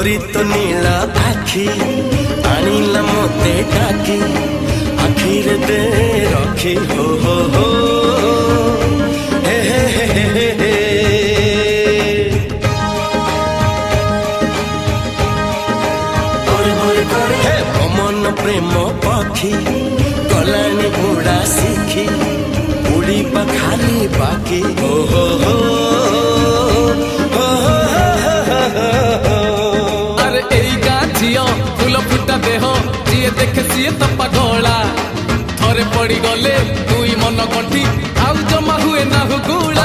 तोरी तो नीला आखी आनिला मोते डाकी आखिर दे रखी हो हे हे हे हे हे हे मन प्रेम पक्षी गलानी उड़ा सीखी उड़ी खाली बाकी हो अरे एई गाँ झियो फूल फुटा देह जी देखे सी तो पगला थरे पड़ी गले दुई मन गंठी आउ जमा हुए ना गुला।